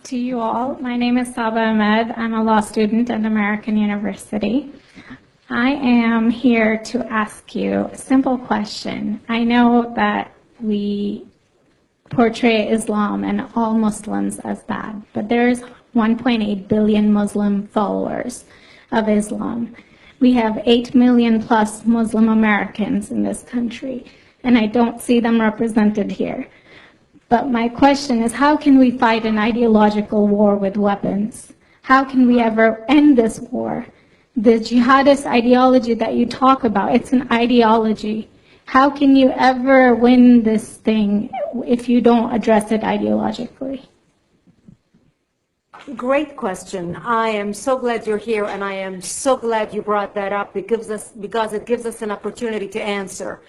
to you all. My name is Saba Ahmed. I'm a law student at American University. I am here to ask you a simple question. I know that we portray Islam and all Muslims as bad, but there's 1.8 billion Muslim followers of Islam. We have 8 million plus Muslim Americans in this country, and I don't see them represented here. But my question is, how can we fight an ideological war with weapons? How can we ever end this war? The jihadist ideology that you talk about, it's an ideology. How can you ever win this thing if you don't address it ideologically? Great question. I am so glad you're here, and I am so glad you brought that up because it gives us an opportunity to answer.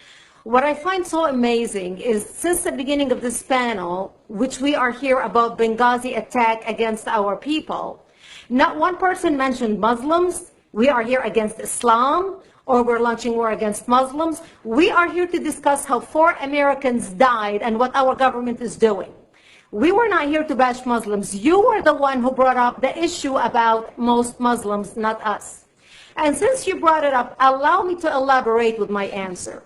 What I find so amazing is since the beginning of this panel, which we are here about Benghazi attack against our people, not one person mentioned Muslims. We are here against Islam, or we're launching war against Muslims. We are here to discuss how 4 Americans died and what our government is doing. We were not here to bash Muslims. You were the one who brought up the issue about most Muslims, not us. And since you brought it up, allow me to elaborate with my answer.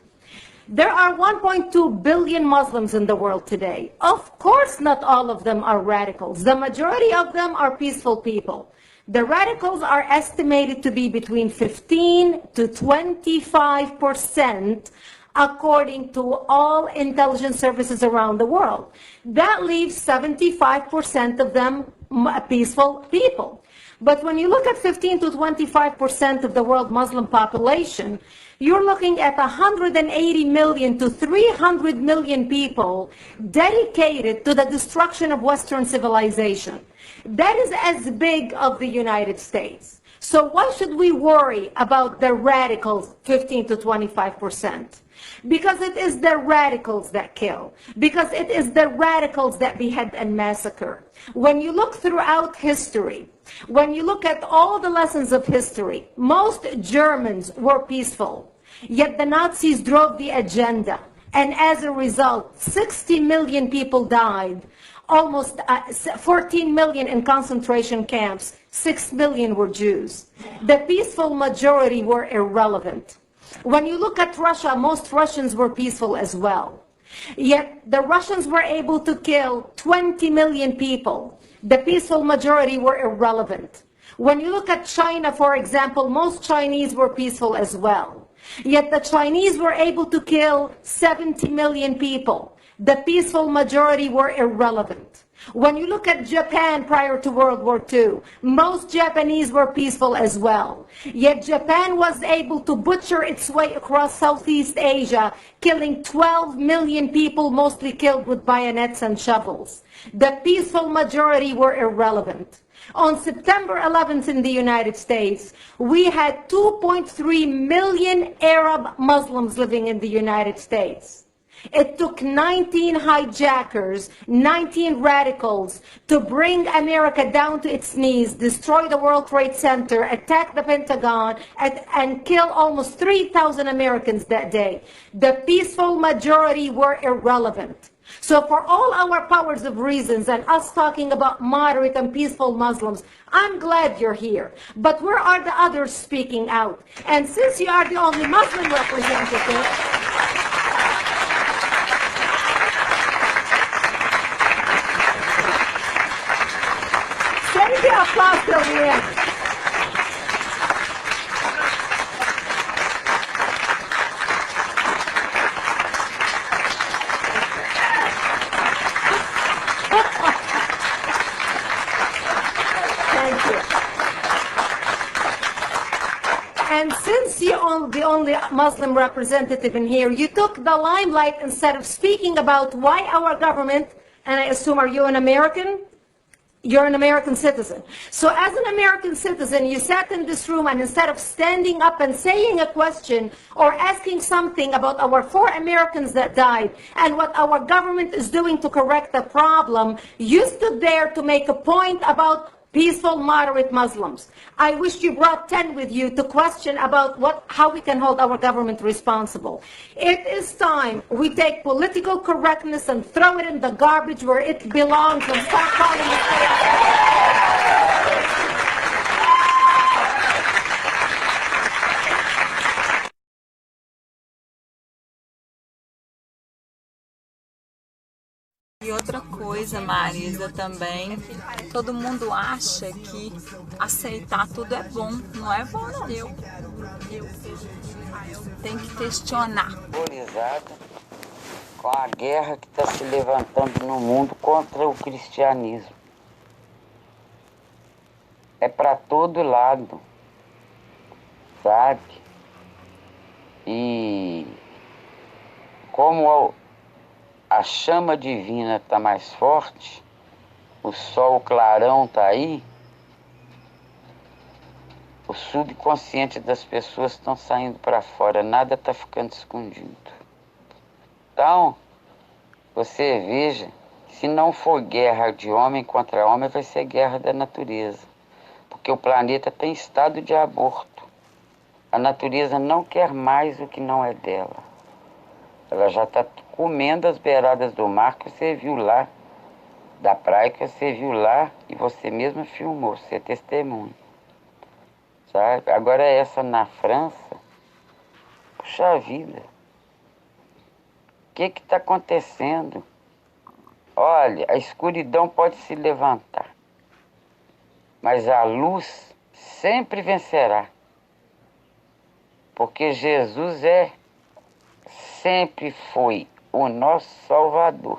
There are 1.2 billion Muslims in the world today. Of course, not all of them are radicals. The majority of them are peaceful people. The radicals are estimated to be between 15 to 25%, according to all intelligence services around the world. That leaves 75% of them peaceful people. But when you look at 15 to 25% of the world Muslim population, you're looking at 180 million to 300 million people dedicated to the destruction of Western civilization. That is as big of the United States. So why should we worry about the radicals, 15 to 25%? Because it is the radicals that kill. Because it is the radicals that behead and massacre. When you look throughout history, when you look at all the lessons of history, most Germans were peaceful. Yet the Nazis drove the agenda. And as a result, 60 million people died. Almost 14 million in concentration camps. 6 million were Jews. The peaceful majority were irrelevant. When you look at Russia, most Russians were peaceful as well. Yet the Russians were able to kill 20 million people. The peaceful majority were irrelevant. When you look at China, for example, most Chinese were peaceful as well. Yet the Chinese were able to kill 70 million people. The peaceful majority were irrelevant. When you look at Japan prior to World War II, most Japanese were peaceful as well. Yet Japan was able to butcher its way across Southeast Asia, killing 12 million people, mostly killed with bayonets and shovels. The peaceful majority were irrelevant. On September 11th in the United States, we had 2.3 million Arab Muslims living in the United States. It took 19 hijackers, 19 radicals to bring America down to its knees, destroy the World Trade Center, attack the Pentagon, and kill almost 3,000 Americans that day. The peaceful majority were irrelevant. So for all our powers of reasons and us talking about moderate and peaceful Muslims, I'm glad you're here. But where are the others speaking out? And since you are the only Muslim representative, save the applause till the end. And since you're the only Muslim representative in here, you took the limelight instead of speaking about why our government, and I assume, are you an American? You're an American citizen. So as an American citizen, you sat in this room, and instead of standing up and saying a question or asking something about our 4 Americans that died and what our government is doing to correct the problem, you stood there to make a point about peaceful, moderate Muslims. I wish you brought 10 with you to question about how we can hold our government responsible. It is time we take political correctness and throw it in the garbage where it belongs and start calling it. E outra coisa, Marisa, também, todo mundo acha que aceitar tudo é bom. Não é bom, não. Eu tenho que questionar. Horrorizada com a guerra que está se levantando no mundo contra o cristianismo. É para todo lado, sabe? E como a chama divina está mais forte, o sol clarão está aí, o subconsciente das pessoas estão saindo para fora, nada está ficando escondido. Então, você veja, se não for guerra de homem contra homem, vai ser guerra da natureza, porque o planeta tem estado de aborto. A natureza não quer mais o que não é dela. Ela já está comendo as beiradas do mar que você viu lá, da praia que você viu lá, e você mesma filmou, você é testemunha. Sabe? Agora essa na França, puxa vida, o que está acontecendo? Olha, a escuridão pode se levantar, mas a luz sempre vencerá, porque Jesus sempre foi o nosso Salvador.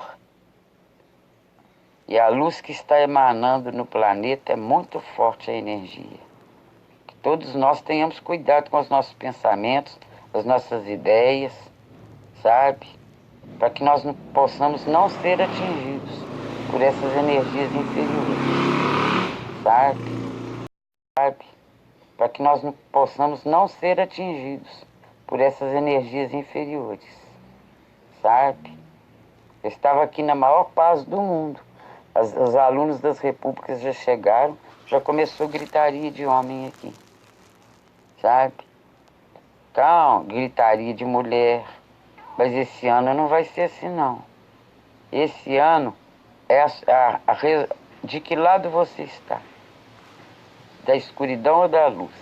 E a luz que está emanando no planeta é muito forte, a energia. Que todos nós tenhamos cuidado com os nossos pensamentos, as nossas ideias, sabe? Para que nós possamos não ser atingidos por essas energias inferiores, sabe? Para que nós possamos não ser atingidos por essas energias inferiores, sabe? Eu estava aqui na maior paz do mundo. Os alunos das repúblicas já chegaram, já começou gritaria de homem aqui, sabe? Então, gritaria de mulher. Mas esse ano não vai ser assim, não. Esse ano, de que lado você está? Da escuridão ou da luz?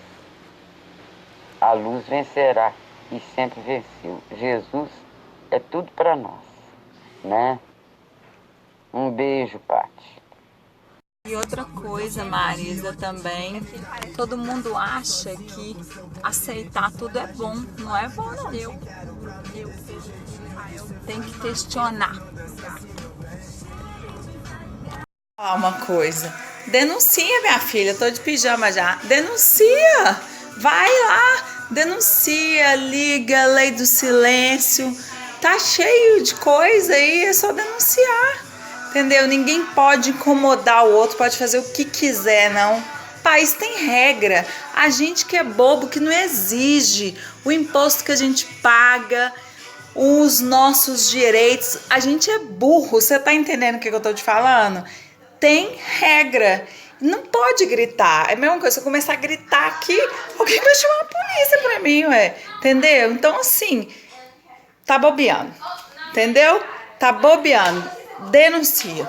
A luz vencerá e sempre venceu. Jesus é tudo para nós, né? Um beijo, Paty. E outra coisa, Marisa, também, todo mundo acha que aceitar tudo é bom. Não é bom, não. Eu tenho que questionar. Falar uma coisa. Denuncia, minha filha. Tô de pijama já. Denuncia. Vai lá. Denuncia, liga, lei do silêncio. Tá cheio de coisa aí, é só denunciar. Entendeu? Ninguém pode incomodar o outro, pode fazer o que quiser, não. O país tem regra. A gente que é bobo, que não exige o imposto que a gente paga, os nossos direitos. A gente é burro. Você tá entendendo o que eu tô te falando? Tem regra. Não pode gritar. É a mesma coisa, se eu começar a gritar aqui, alguém vai chamar a polícia pra mim, ué. Entendeu? Então, assim, tá bobeando. Entendeu? Tá bobeando. Denuncia.